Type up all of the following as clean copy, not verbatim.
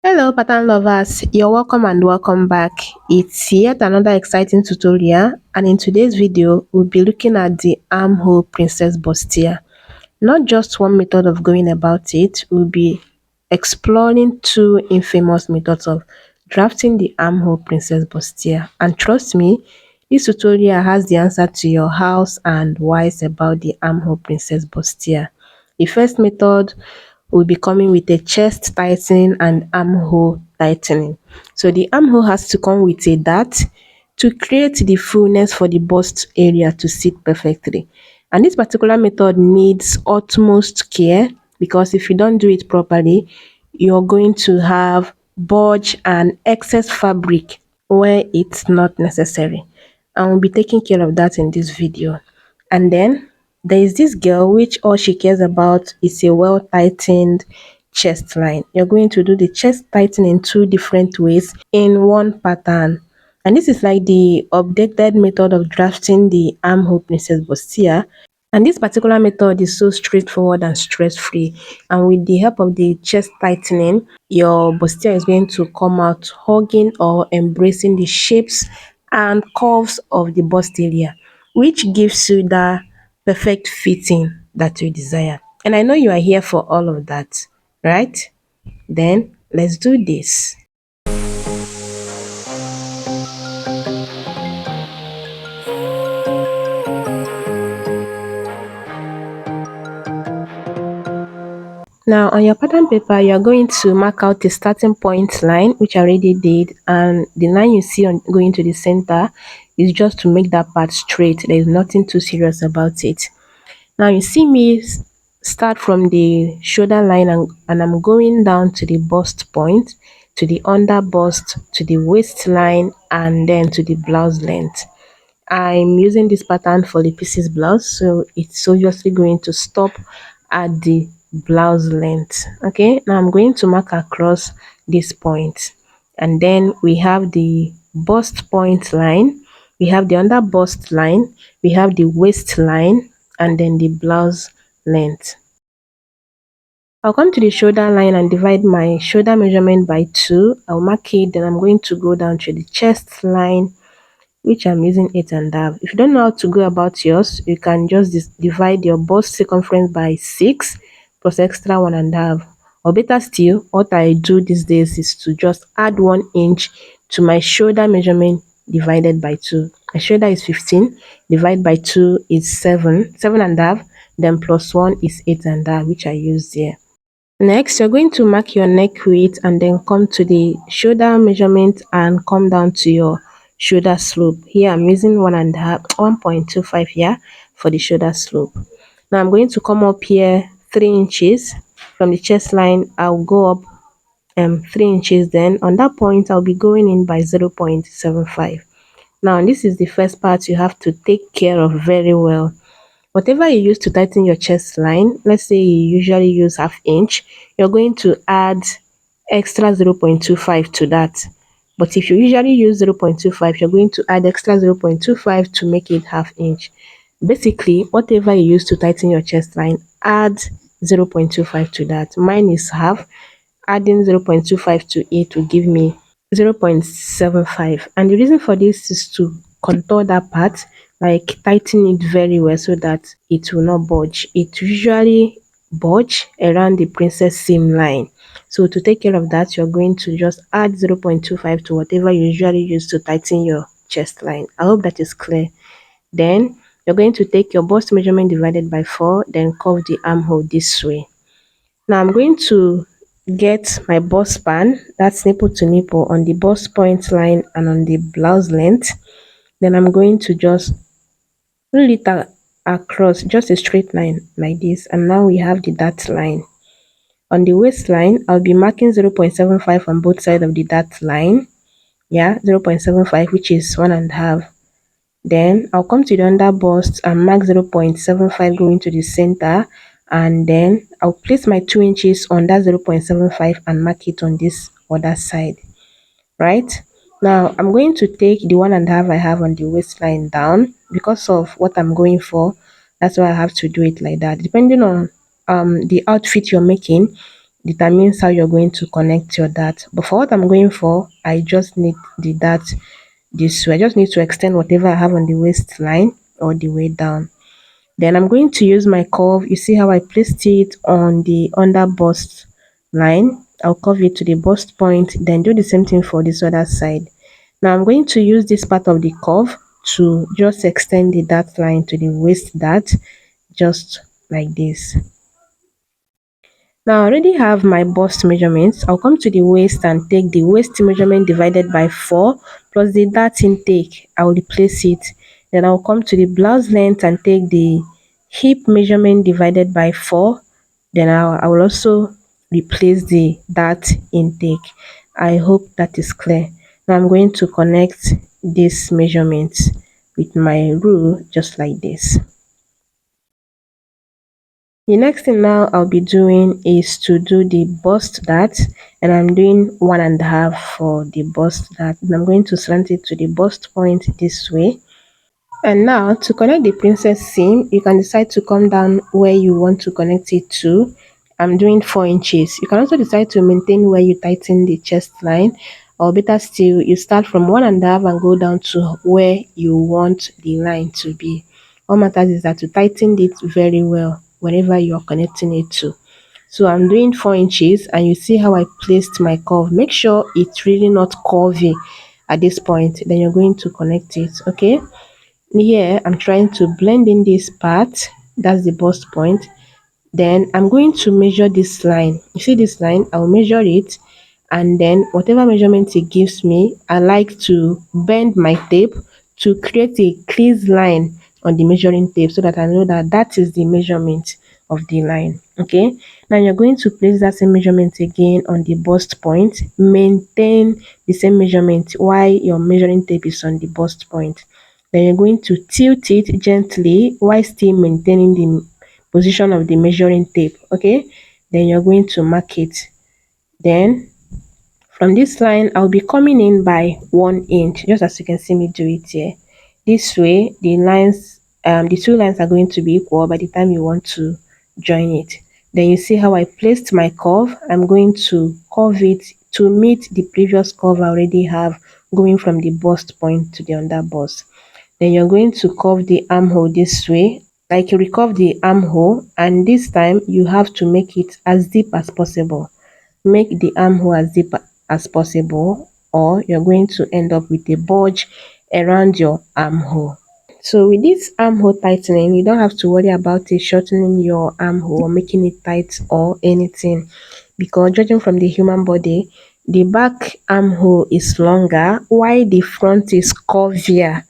Hello pattern lovers, you're welcome and welcome back. It's yet another exciting tutorial, and in today's video we'll be looking at the Armhole Princess Bustier. Not just one method of going about it, we'll be exploring two infamous methods of drafting the Armhole Princess Bustier. And trust me, this tutorial has the answer to your hows and whys about the Armhole Princess Bustier. The first method will be coming with a chest tightening and armhole tightening. So the armhole has to come with a dart to create the fullness for the bust area to sit perfectly. And this particular method needs utmost care because if you don't do it properly, you're going to have bulge and excess fabric where it's not necessary. And we'll be taking care of that in this video. And then there is this girl which all she cares about is a well tightened chest line. You're going to do the chest tightening in two different ways in one pattern. And this is like the updated method of drafting the Armhole Princess Bustier. And this particular method is so straightforward and stress-free. And with the help of the chest tightening, your bustier is going to come out hugging or embracing the shapes and curves of the bust area, which gives you the perfect fitting that you desire. And I know you are here for all of that, right? Then let's do this. Now on your pattern paper, you are going to mark out the starting point line, which I already did, and the line you see on going to the center is just to make that part straight. There is nothing too serious about it. Now you see me start from the shoulder line and I'm going down to the bust point, to the under bust, to the waistline, and then to the blouse length. I'm using this pattern for the pieces blouse, so it's obviously going to stop at the blouse length. Okay, now I'm going to mark across this point, and then we have the bust point line, we have the under bust line, we have the waistline, and then the blouse length. I'll come to the shoulder line and divide my shoulder measurement by 2. I'll mark it, then I'm going to go down to the chest line, which I'm using 8.5. If you don't know how to go about yours, you can just divide your bust circumference by 6 plus extra 1.5. Or better still, what I do these days is to just add 1 inch to my shoulder measurement divided by 2. My shoulder is 15, divided by 2 is 7.5, then plus 1 is 8.5, which I used here. Next, you're going to mark your neck width and then come to the shoulder measurement and come down to your shoulder slope. Here I'm using 1.25 here for the shoulder slope. Now I'm going to come up here 3 inches from the chest line. I'll go up 3 inches, then on that point I'll be going in by 0.75. Now this is the first part you have to take care of very well. Whatever you use to tighten your chest line, let's say you usually use ½ inch, you're going to add extra 0.25 to that. But if you usually use 0.25, you're going to add extra 0.25 to make it ½ inch. Basically, whatever you use to tighten your chest line, add 0.25 to that. Mine is half. Adding 0.25 to it will give me 0.75. And the reason for this is to contour that part, like tighten it very well so that it will not budge. It usually budge around the princess seam line. So to take care of that, you're going to just add 0.25 to whatever you usually use to tighten your chest line. I hope that is clear. Then you're going to take your bust measurement divided by 4, then curve the armhole this way. Now I'm going to get my bust span, that's nipple to nipple, on the bust point line and on the blouse length. Then I'm going to just roll it across, just a straight line like this. And now we have the dart line. On the waistline, I'll be marking 0.75 on both sides of the dart line. Yeah, 0.75, which is 1.5. Then I'll come to the under bust and mark 0.75 going to the center, and then I'll place my 2 inches on that 0.75 and mark it on this other side. Right now I'm going to take the 1.5 I have on the waistline down because of what I'm going for. That's why I have to do it like that. Depending on the outfit you're making, determines how you're going to connect your dart. But for what I'm going for, I just need the dart this way. I just need to extend whatever I have on the waistline all the way down. Then I'm going to use my curve. You see how I placed it on the under bust line. I'll curve it to the bust point, then do the same thing for this other side. Now I'm going to use this part of the curve to just extend the dart line to the waist dart, just like this. Now I already have my bust measurements. I'll come to the waist and take the waist measurement divided by 4 plus the dart intake. I will replace it. Then I'll come to the blouse length and take the hip measurement divided by 4. Then I will also replace the dart intake. I hope that is clear. Now I'm going to connect these measurements with my rule just like this. The next thing now I'll be doing is to do the bust dart, and I'm doing 1.5 for the bust dart, and I'm going to slant it to the bust point this way. And now to connect the princess seam, you can decide to come down where you want to connect it to. I'm doing 4 inches. You can also decide to maintain where you tighten the chest line, or better still, you start from 1.5 and go down to where you want the line to be. What matters is that you tighten it very well whenever you're connecting it to. So I'm doing 4 inches, and you see how I placed my curve. Make sure it's really not curvy at this point. Then you're going to connect it, okay? Here I'm trying to blend in this part, that's the bust point. Then I'm going to measure this line. You see this line, I'll measure it, and then whatever measurement it gives me, I like to bend my tape to create a crease line on the measuring tape so that I know that that is the measurement of the line. Okay, now you're going to place that same measurement again on the bust point. Maintain the same measurement while your measuring tape is on the bust point. Then you're going to tilt it gently while still maintaining the position of the measuring tape. Okay, then you're going to mark it. Then from this line, I'll be coming in by 1 inch, just as you can see me do it here. This way, the two lines are going to be equal by the time you want to join it. Then you see how I placed my curve. I'm going to curve it to meet the previous curve I already have, going from the bust point to the under bust. Then you're going to curve the armhole this way, like you recurve the armhole, and this time you have to make it as deep as possible. Make the armhole as deep as possible, or you're going to end up with a bulge around your armhole. So with this armhole tightening, you don't have to worry about it shortening your armhole or making it tight or anything, because judging from the human body, the back armhole is longer while the front is curvier.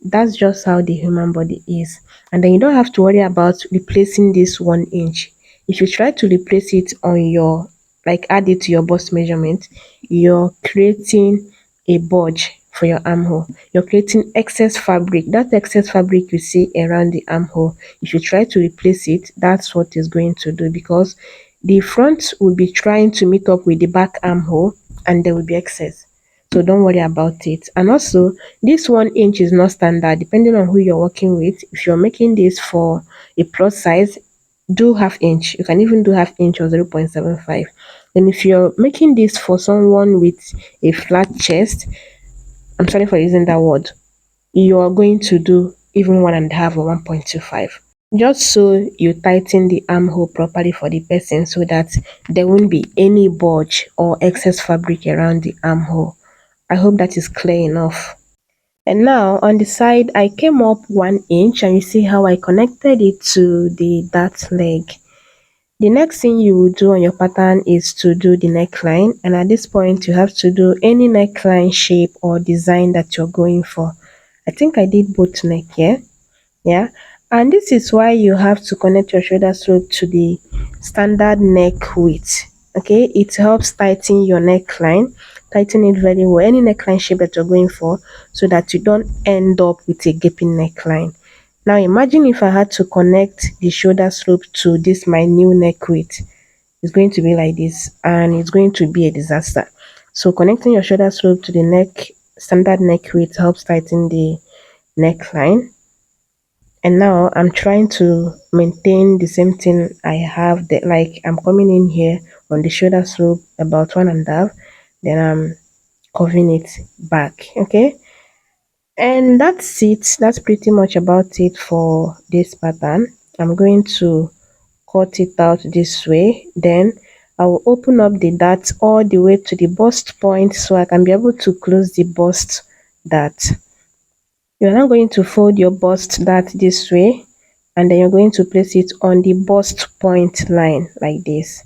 That's just how the human body is. And then you don't have to worry about replacing this 1 inch. If you try to replace it on your, like add it to your bust measurement, you're creating a bulge for your armhole. You're creating excess fabric. That excess fabric you see around the armhole, if you try to replace it, that's what it's going to do, because the front will be trying to meet up with the back armhole and there will be excess. So don't worry about it. And also, this 1 inch is not standard depending on who you're working with. If you're making this for a plus size, do half inch. You can even do half inch or 0.75. And if you're making this for someone with a flat chest, I'm sorry for using that word, you are going to do even 1.5 or 1.25, just so you tighten the armhole properly for the person so that there won't be any bulge or excess fabric around the armhole. I hope that is clear enough. And now on the side, I came up 1 inch, and you see how I connected it to the dart leg. The next thing you will do on your pattern is to do the neckline, and at this point you have to do any neckline shape or design that you're going for. I think I did both neck here. Yeah, and this is why you have to connect your shoulder slope to the standard neck width. Okay, it helps tighten your neckline, tighten it very well, any neckline shape that you're going for, so that you don't end up with a gaping neckline. Now imagine if I had to connect the shoulder slope to this my new neck width. It's going to be like this, and it's going to be a disaster. So connecting your shoulder slope to the neck standard neck width helps tighten the neckline. And now I'm trying to maintain the same thing I have, that like I'm coming in here on the shoulder slope about 1.5, then I'm curving it back. Okay, and that's it. That's pretty much about it for this pattern. I'm going to cut it out this way, then I will open up the dart all the way to the bust point so I can be able to close the bust dart. You're now going to fold your bust dart this way, and then you're going to place it on the bust point line like this.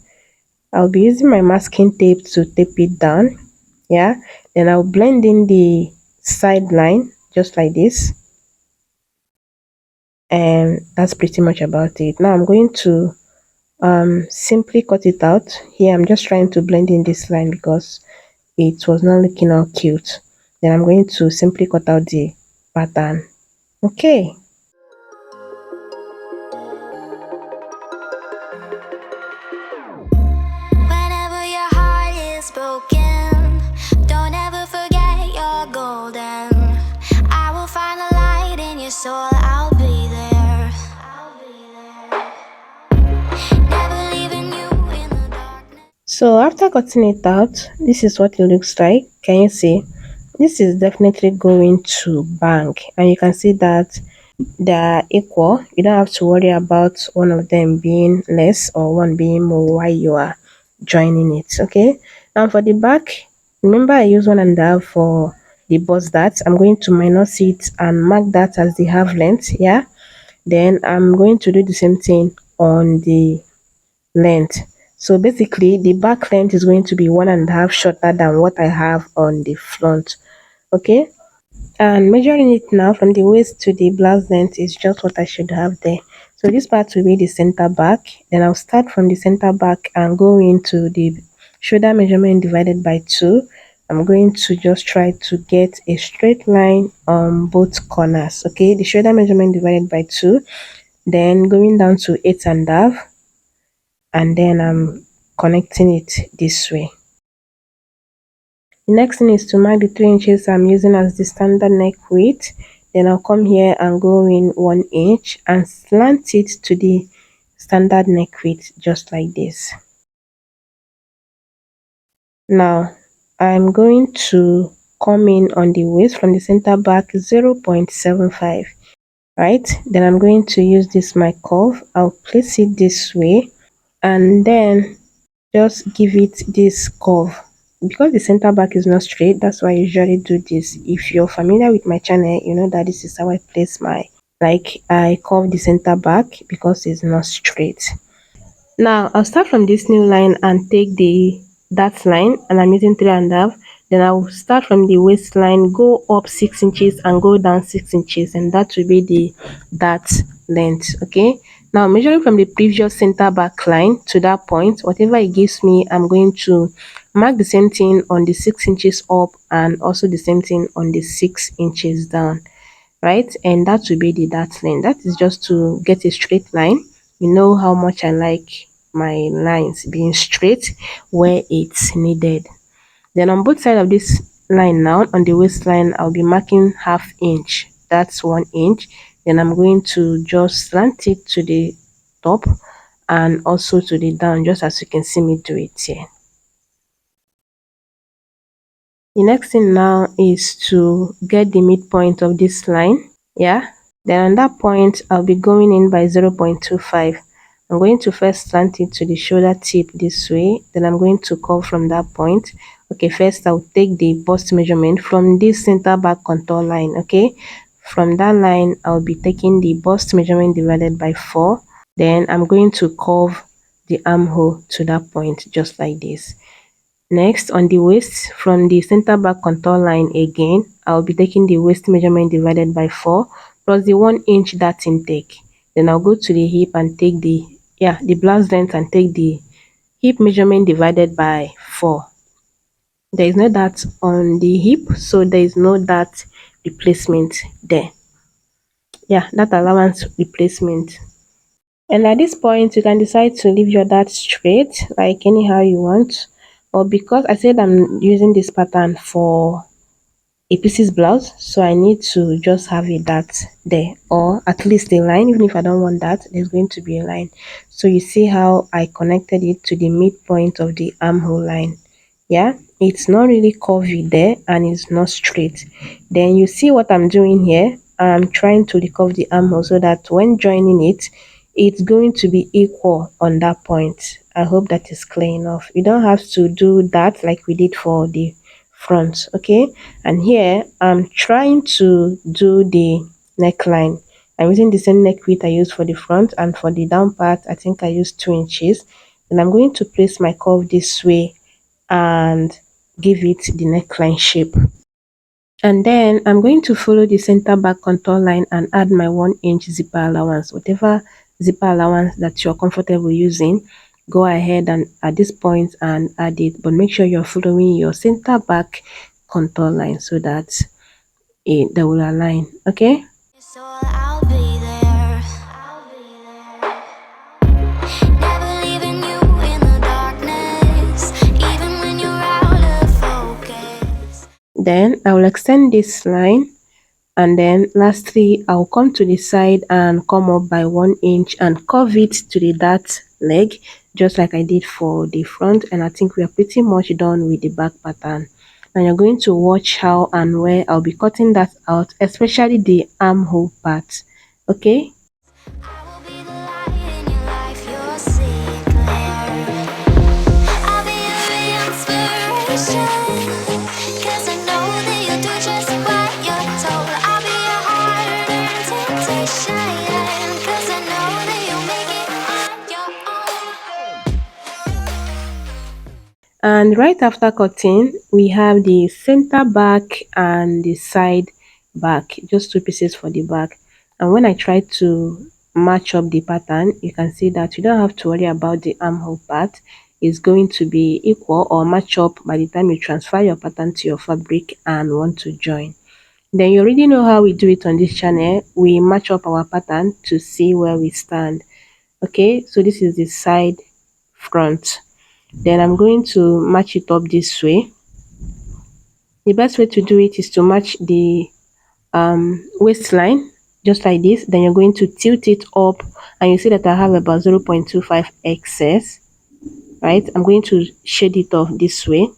I'll be using my masking tape to tape it down. Yeah, then I'll blend in the side line just like this, and that's pretty much about it. Now I'm going to simply cut it out. Here I'm just trying to blend in this line because it was not looking all cute. Then I'm going to simply cut out the pattern. Okay. Whenever your heart is broken, don't ever forget you're golden. I will find the light in your soul, I'll be there. Never leaving you in the darkness. So after cutting it out, this is what it looks like. Can you see? This is definitely going to bang, and you can see that they are equal. You don't have to worry about one of them being less or one being more while you are joining it. Okay, now for the back, remember I use 1.5 for the bust dart. I'm going to minus it and mark that as the half length. Yeah, then I'm going to do the same thing on the length. So basically the back length is going to be 1.5 shorter than what I have on the front. Okay, and measuring it now from the waist to the blouse length is just what I should have there. So this part will be the center back. Then I'll start from the center back and go into the shoulder measurement divided by 2. I'm going to just try to get a straight line on both corners. Okay, the shoulder measurement divided by 2, then going down to 8.5, and then I'm connecting it this way. The next thing is to mark the 3 inches I'm using as the standard neck width. Then I'll come here and go in 1 inch and slant it to the standard neck width just like this. Now I'm going to come in on the waist from the center back 0.75, right? Then I'm going to use this my curve. I'll place it this way and then just give it this curve. Because the center back is not straight, that's why I usually do this. If you're familiar with my channel, you know that this is how I place my, like, I curve the center back because it's not straight. Now I'll start from this new line and take the that line, and I'm using 3.5. Then I'll start from the waistline, go up 6 inches and go down 6 inches, and that will be the that length. Okay, now measuring from the previous center back line to that point, whatever it gives me, I'm going to mark the same thing on the 6 inches up and also the same thing on the 6 inches down, right? And that will be the dart line. That is just to get a straight line. You know how much I like my lines being straight where it's needed. Then on both sides of this line, now on the waistline, I'll be marking half inch. That's 1 inch. Then I'm going to just slant it to the top and also to the down, just as you can see me do it here. The next thing now is to get the midpoint of this line. Yeah, then on that point I'll be going in by 0.25. I'm going to first slant it to the shoulder tip this way, then I'm going to curve from that point. Okay, first I'll take the bust measurement from this center back contour line. Okay, from that line I'll be taking the bust measurement divided by 4. Then I'm going to curve the armhole to that point just like this. Next, on the waist, from the center back contour line again, I'll be taking the waist measurement divided by 4 plus the 1 inch dart intake. Then I'll go to the hip and take the blouse length and take the hip measurement divided by 4. There is no dart on the hip, so there is no dart replacement there. Yeah, that allowance replacement. And at this point, you can decide to leave your dart straight, like anyhow you want. Or because I said I'm using this pattern for a pieces blouse, so I need to just have a dart there, or at least a line. Even if I don't want that, there's going to be a line. So you see how I connected it to the midpoint of the armhole line. Yeah, it's not really curvy there and it's not straight. Then you see what I'm doing here. I'm trying to recurve the armhole so that when joining it, it's going to be equal on that point. I hope that is clear enough. You don't have to do that like we did for the front. Okay, and here I'm trying to do the neckline. I'm using the same neck width I used for the front, and for the down part I think I used 2 inches. And I'm going to place my curve this way and give it the neckline shape. And then I'm going to follow the center back contour line and add my 1 inch zipper allowance. Whatever zipper allowance that you're comfortable using, go ahead and at this point and add it. But make sure you're following your center back contour line so that they will align. Okay. So I'll be there. I'll be there. Never leaving you in the darkness, even when you're out of focus. Then I will extend this line, and then lastly I'll come to the side and come up by 1 inch and curve it to the dart leg, just like I did for the front. And I think we are pretty much done with the back pattern. Now you're going to watch how and where I'll be cutting that out, especially the armhole part. Okay. I will be the light in your life, you'll see it clear. I'll be your inspiration, 'cause I know that you'll do just what you're told. I'll be your hard-earned temptation, 'cause I know that you'll make it on your own. And right after cutting, we have the center back and the side back, just 2 pieces for the back. And when I try to match up the pattern, you can see that you don't have to worry about the armhole part. It's going to be equal or match up by the time you transfer your pattern to your fabric and want to join. Then you already know how we do it on this channel. We match up our pattern to see where we stand. Okay, so this is the side front. Then I'm going to match it up this way. The best way to do it is to match the waistline just like this. Then you're going to tilt it up, and you see that I have about 0.25 excess, right? I'm going to shade it off this way.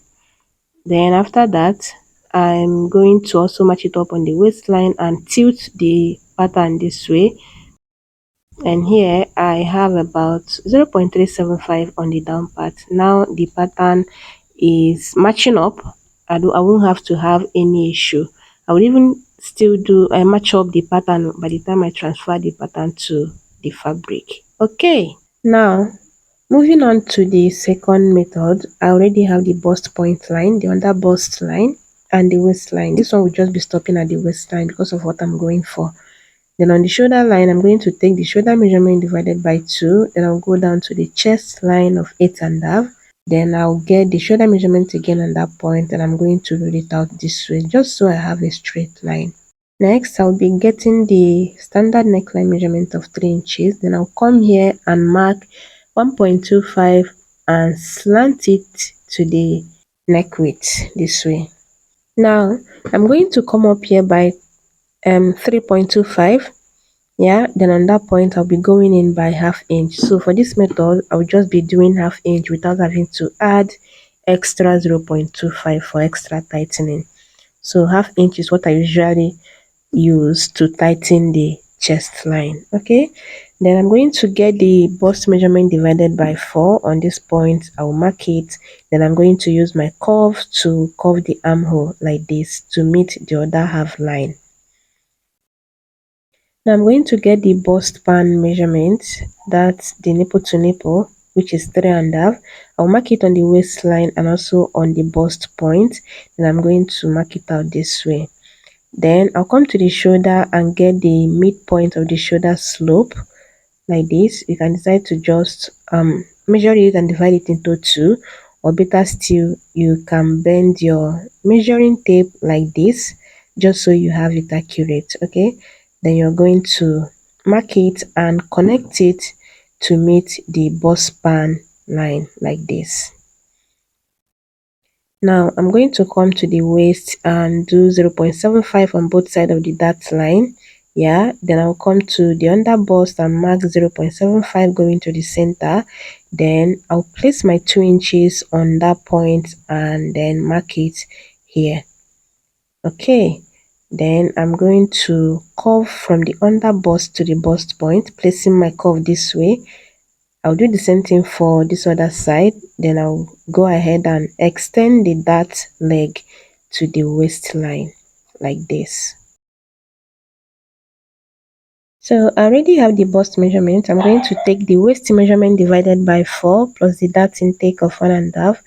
Then after that, I'm going to also match it up on the waistline and tilt the pattern this way. And here I have about 0.375 on the down part. Now the pattern is matching up. I won't have to have any issue. I will even still do I match up the pattern by the time I transfer the pattern to the fabric. Okay, now moving on to the second method. I already have the bust point line, the under bust line, and the waistline. This one will just be stopping at the waistline because of what I'm going for. Then on the shoulder line, I'm going to take the shoulder measurement divided by 2. Then I'll go down to the chest line of 8.5. Then I'll get the shoulder measurement again on that point, and I'm going to roll it out this way just so I have a straight line. Next, I'll be getting the standard neckline measurement of 3 inches. Then I'll come here and mark 1.25 and slant it to the neck width this way. Now, I'm going to come up here by 3.25. Yeah, then on that point I'll be going in by ½ inch. So for this method I'll just be doing ½ inch without having to add extra 0.25 for extra tightening. So ½ inch is what I usually use to tighten the chest line. Okay, then I'm going to get the bust measurement divided by 4. On this point I'll mark it. Then I'm going to use my curve to curve the armhole like this to meet the other half line. Now I'm going to get the bust band measurement, that's the nipple to nipple, which is 3.5. I'll mark it on the waistline and also on the bust point. Then I'm going to mark it out this way. Then I'll come to the shoulder and get the midpoint of the shoulder slope like this. You can decide to just measure it and divide it into 2, or better still, you can bend your measuring tape like this just so you have it accurate. Okay, then you're going to mark it and connect it to meet the bust span line like this. Now I'm going to come to the waist and do 0.75 on both sides of the dart line. Yeah, then I'll come to the under bust and mark 0.75 going to the center. Then I'll place my 2 inches on that point and then mark it here. Okay, then I'm going to curve from the under bust to the bust point, placing my curve this way. I'll do the same thing for this other side. Then I'll go ahead and extend the dart leg to the waistline like this. So I already have the bust measurement. I'm going to take the waist measurement divided by 4 plus the dart intake of 1.5.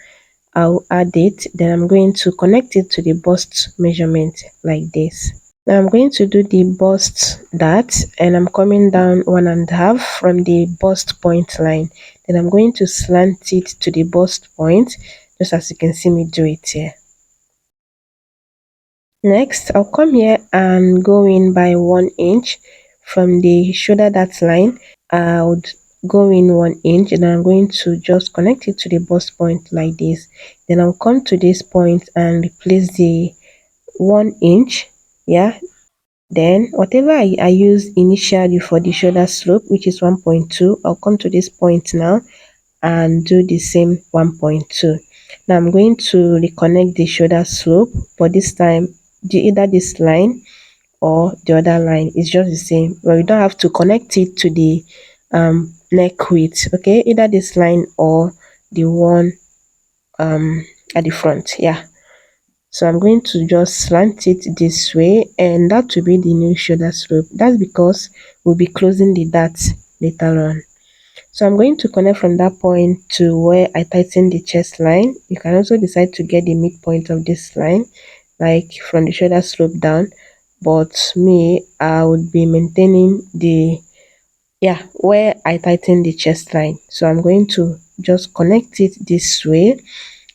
I'll add it. Then I'm going to connect it to the bust measurement like this. Now I'm going to do the bust dart and I'm coming down 1.5 from the bust point line. Then I'm going to slant it to the bust point, just as you can see me do it here. Next, I'll come here and go in by 1 inch from the shoulder dart line. I would go in 1 inch and I'm going to just connect it to the bust point like this. Then I'll come to this point and replace the 1 inch. Yeah, then whatever I use initially for the shoulder slope, which is 1.2, I'll come to this point now and do the same 1.2. Now I'm going to reconnect the shoulder slope, but this time either this line or the other line is just the same, but we don't have to connect it to the neck width. Okay, either this line or the one at the front. Yeah, so I'm going to just slant it this way and that will be the new shoulder slope. That's because we'll be closing the dart later on. So I'm going to connect from that point to where I tighten the chest line. You can also decide to get the midpoint of this line, like from the shoulder slope down. But me, I would be maintaining the, yeah, where I tighten the chest line. So I'm going to just connect it this way,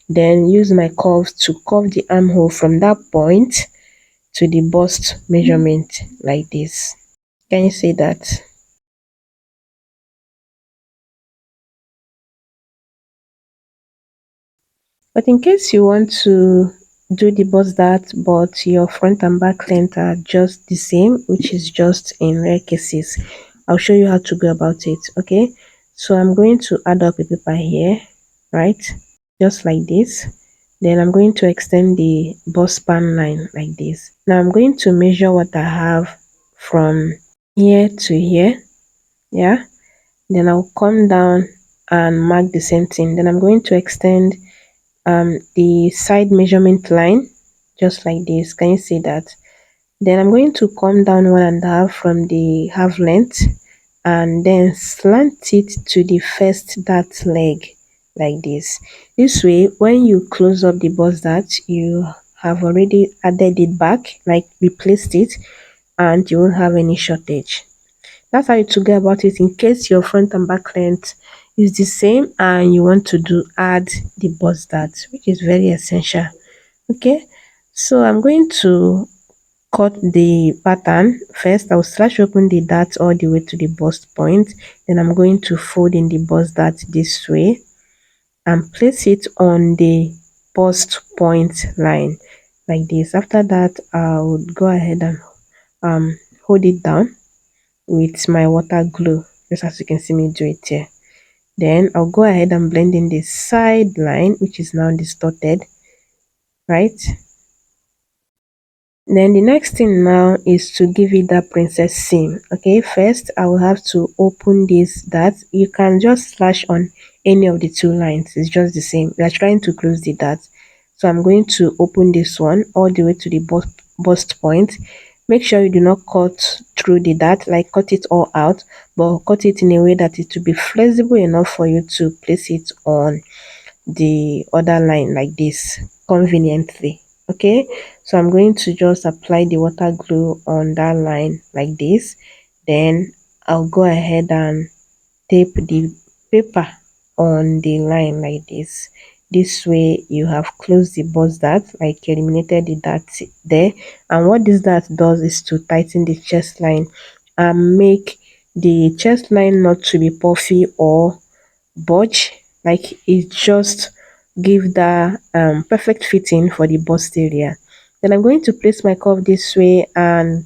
then use my curve to curve the armhole from that point to the bust measurement like this. Can you see that? But in case you want to do the bust dart but your front and back length are just the same, which is just in rare cases, I'll show you how to go about it. Okay, so I'm going to add up a paper here, right, just like this. Then I'm going to extend the bust span line like this. Now I'm going to measure what I have from here to here. Yeah, then I'll come down and mark the same thing. Then I'm going to extend the side measurement line just like this. Can you see that? Then I'm going to come down 1.5 from the half length and then slant it to the first dart leg like this. This way, when you close up the bust dart, you have already added it back, like replaced it, and you won't have any shortage. That's how you to go about it in case your front and back length is the same and you want to do add the bust dart, which is very essential. Okay, so I'm going to cut the pattern. First I'll slash open the dart all the way to the bust point, then I'm going to fold in the bust dart this way and place it on the bust point line like this. After that, I would go ahead and hold it down with my water glue, just as you can see me do it here. Then I'll go ahead and blend in the side line, which is now distorted, right? Then the next thing now is to give it that princess seam. Okay, first I will have to open this dart. You can just slash on any of the two lines, it's just the same. We are trying to close the dart, so I'm going to open this one all the way to the bust point. Make sure you do not cut through the dart, like cut it all out, but cut it in a way that it will be flexible enough for you to place it on the other line like this conveniently. Okay, so I'm going to just apply the water glue on that line like this. Then I'll go ahead and tape the paper on the line like this way you have closed the bust dart, like eliminated the dart there. And what this dart does is to tighten the chest line and make the chest line not to be puffy or budge, like it just give the perfect fitting for the bust area. Then I'm going to place my curve this way and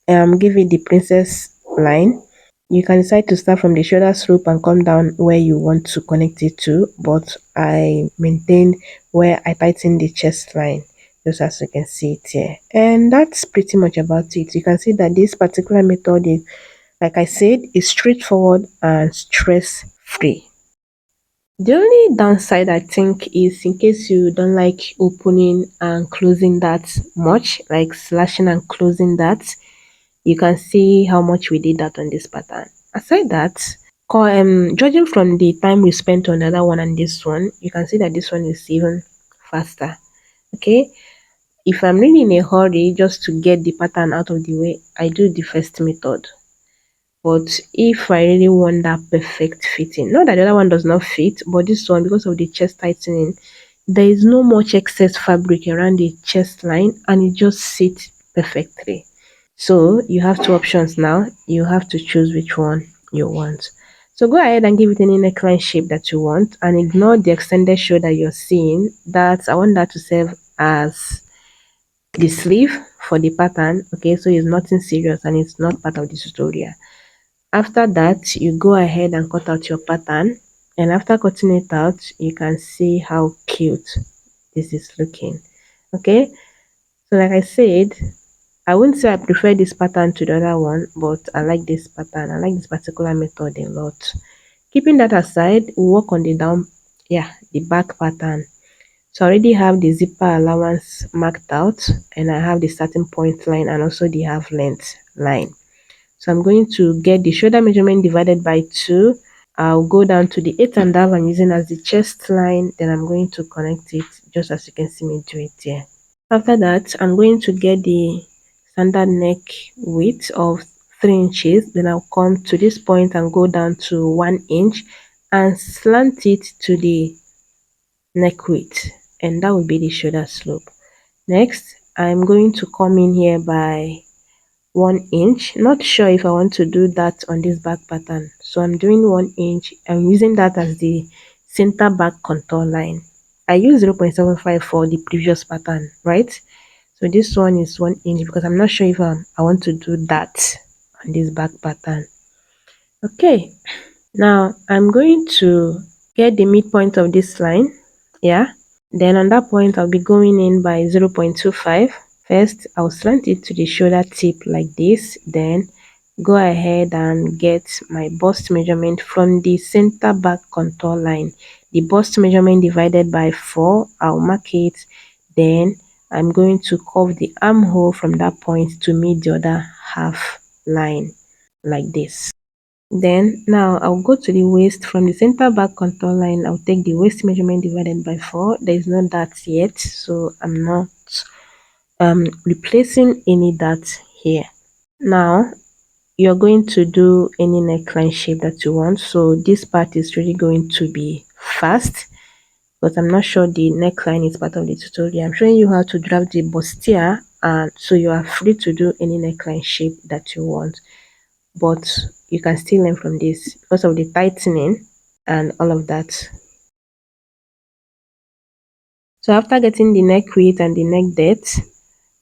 give it the princess line. You can decide to start from the shoulder slope and come down where you want to connect it to, but I maintain where I tighten the chest line, just as you can see it here. And that's pretty much about it. You can see that this particular method is, like I said, is straightforward and stress free. The only downside I think is in case you don't like opening and closing that much, like slashing and closing that, you can see how much we did that on this pattern. Aside that, judging from the time we spent on the other one and this one, you can see that this one is even faster. Okay, if I'm really in a hurry just to get the pattern out of the way, I do the first method. But if I really want that perfect fitting, not that the other one does not fit, but this one, because of the chest tightening, there is no much excess fabric around the chest line and it just sits perfectly. So you have two options now. You have to choose which one you want. So go ahead and give it any neckline shape that you want and ignore the extended shoulder you're seeing. That I want that to serve as the sleeve for the pattern. Okay, so it's nothing serious and it's not part of the tutorial. After that, you go ahead and cut out your pattern. And after cutting it out, you can see how cute this is looking. Okay, so like I said, I wouldn't say I prefer this pattern to the other one, but I like this pattern. I like this particular method a lot. Keeping that aside, we'll work on the down, yeah, the back pattern. So I already have the zipper allowance marked out and I have the starting point line and also the half length line. So I'm going to get the shoulder measurement divided by 2. I'll go down to the 8.5 I'm using as the chest line. Then I'm going to connect it just as you can see me do it here. After that, I'm going to get the standard neck width of 3 inches. Then I'll come to this point and go down to 1 inch and slant it to the neck width. And that will be the shoulder slope. Next, I'm going to come in here by 1 inch. Not sure if I want to do that on this back pattern, so I'm doing 1 inch. I'm using that as the center back contour line. I used 0.75 for the previous pattern, right? So this one is 1 inch because I'm not sure if I want to do that on this back pattern. Okay, now I'm going to get the midpoint of this line. Yeah, then on that point I'll be going in by 0.25. First, I'll slant it to the shoulder tip like this, then go ahead and get my bust measurement from the center back contour line. The bust measurement divided by 4, I'll mark it, then I'm going to curve the armhole from that point to meet the other half line like this. Then now I'll go to the waist. From the center back contour line, I'll take the waist measurement divided by 4. There is no dart yet, so I'm not replacing any dart here. Now you're going to do any neckline shape that you want, so this part is really going to be fast, but I'm not sure the neckline is part of the tutorial. I'm showing you how to draft the bustier, and so you are free to do any neckline shape that you want, but you can still learn from this because of the tightening and all of that. So after getting the neck width and the neck depth,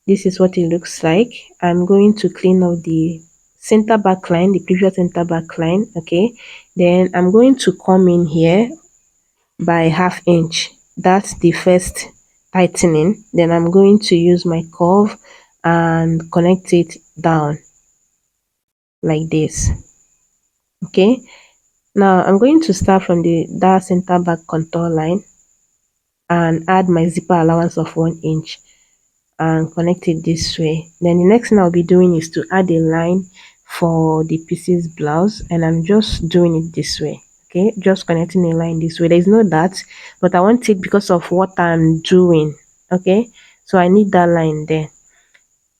this is what it looks like. I'm going to clean up the center back line, the previous center back line. Okay, then I'm going to come in here by ½ inch. That's the first tightening. Then I'm going to use my curve and connect it down like this. Okay, now I'm going to start from that center back contour line and add my zipper allowance of 1 inch and connect it this way. Then the next thing I'll be doing is to add a line for the pieces blouse, and I'm just doing it this way. Okay, just connecting a line this way. There's no that, but I want it because of what I'm doing. Okay, so I need that line there.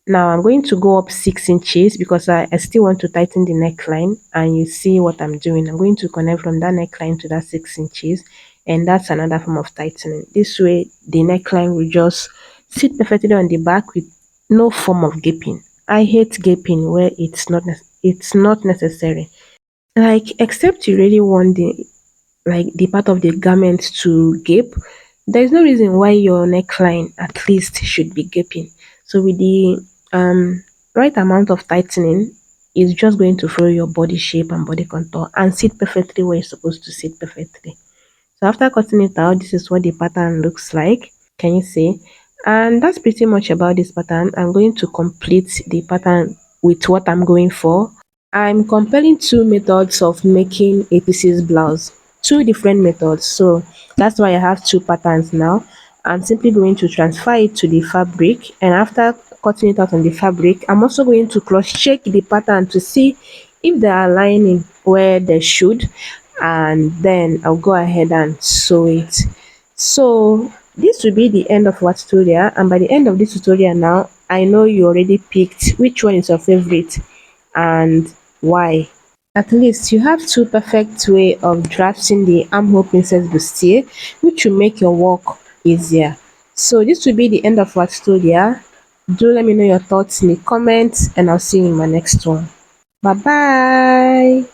Now I'm going to go up 6 inches because I still want to tighten the neckline, and you see what I'm doing. I'm going to connect from that neckline to that 6 inches, and that's another form of tightening. This way the neckline will just sit perfectly on the back with no form of gaping. I hate gaping where it's not necessary. Like, except you really want the part of the garment to gape, There is no reason why your neckline at least should be gaping. So with the right amount of tightening, is just going to follow your body shape and body contour and sit perfectly where it's supposed to sit perfectly. So after cutting it out, this is what the pattern looks like. Can you see? And that's pretty much about this pattern. I'm going to complete the pattern with what I'm going for. I'm comparing two methods of making a pieces blouse, two different methods. So that's why I have two patterns now. I'm simply going to transfer it to the fabric, and after cutting it out on the fabric, I'm also going to cross check the pattern to see if they are aligning where they should, and then I'll go ahead and sew it. So this will be the end of our tutorial, and by the end of this tutorial now, I know you already picked which one is your favorite and why. At least you have two perfect way of drafting the Armhole Princess Bustier, which will make your work easier. So this will be the end of our tutorial. Do let me know your thoughts in the comments, and I'll see you in my next one. Bye bye.